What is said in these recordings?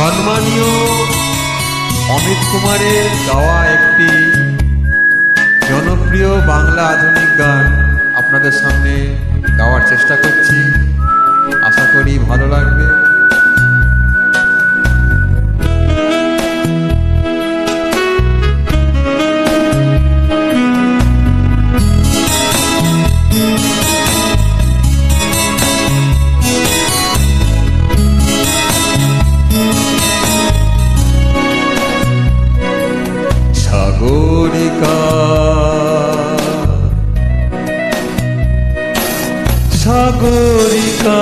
সম্মানীয় অমিত কুমারের গাওয়া একটি জনপ্রিয় বাংলা আধুনিক গান আপনাদের সামনে গাওয়ার চেষ্টা করছি। আশা করি ভালো লাগবে। সাগরিকা সাগরিকা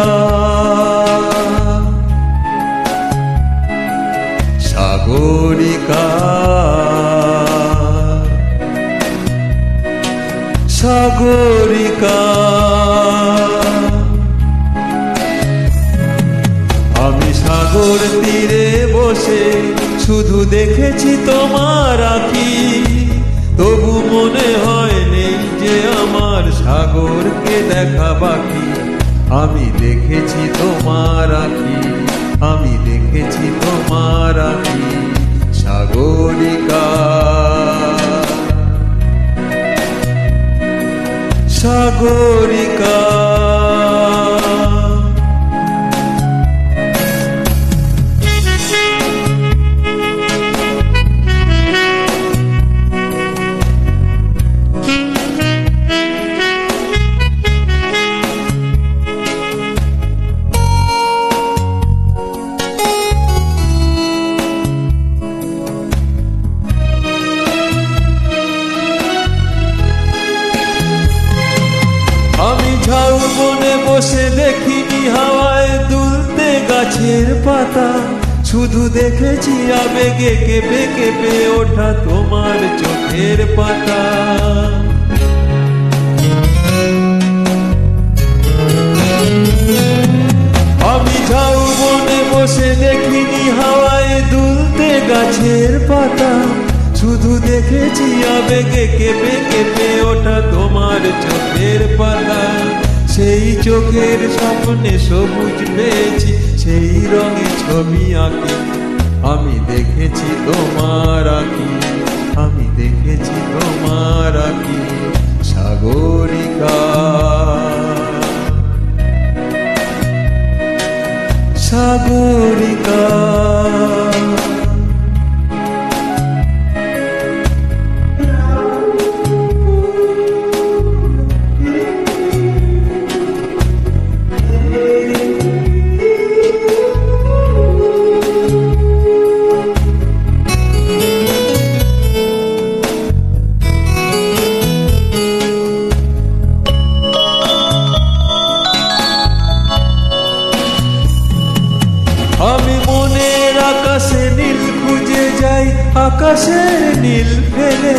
সাগরিকা সাগরিকা আমি সাগর তীরে বসে শুধু দেখেছি তোমার আঁখি, তবু মনে হয় নেই যে আমার সাগরকে দেখা বাকি। আমি দেখেছি তোমার আঁখি, আমি দেখেছি তোমার আঁখি। সাগরিকা সাগরিকা ঝাউবনে বসে দেখিনি হাওয়ায় দুলতে গাছের পাতা, শুধু দেখেছি আবেগে কেঁপে কেঁপে ওঠা তোমার চোখের পাতা। আমি ঝাউবনে বসে দেখিনি হাওয়ায় দুলতে গাছের পাতা, শুধু দেখেছি আবেগে কেঁপে কেঁপে ওঠা তোমার চোখের পাতা। সেই চোখের স্বপ্নে সবুজ পেয়েছি, সেই রঙে ছবি আঁকি। আমি দেখেছি তোমার আঁকি, আমি দেখেছি তোমার আঁকি। সাগরিকা সাগরিকা আমি মনের আকাশে নীল খুঁজে যাই, আকাশের নীল ফেলে,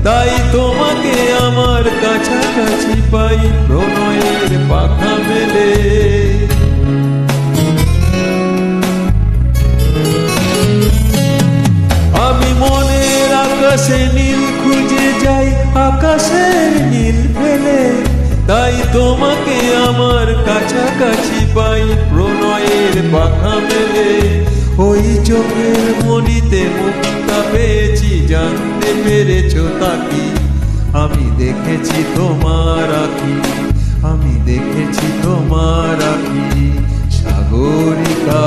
তাই তোমাকে আমার কাছাকাছি পাই প্রণয়ের পাখা মেলে। আমি মনের আকাশে নীল খুঁজে যাই, আকাশের নীল ফেলে, তাই তোমাকে আমার কাছাকাছি পাই প্রণয়ের পাখা মেলে। ওই চোখের মনিতে মুক্তা পেয়েছি, জানতে পেরেছো তাকি। আমি দেখেছি তোমার আঁখি, আমি দেখেছি তোমার আঁখি। সাগরিকা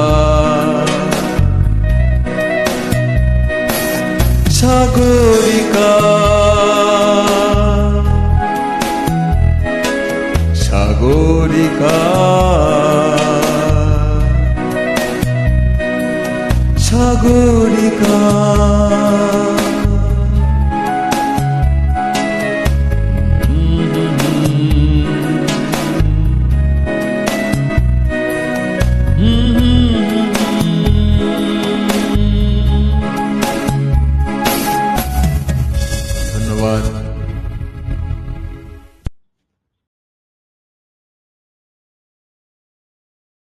সাগরিকা সাগরিকা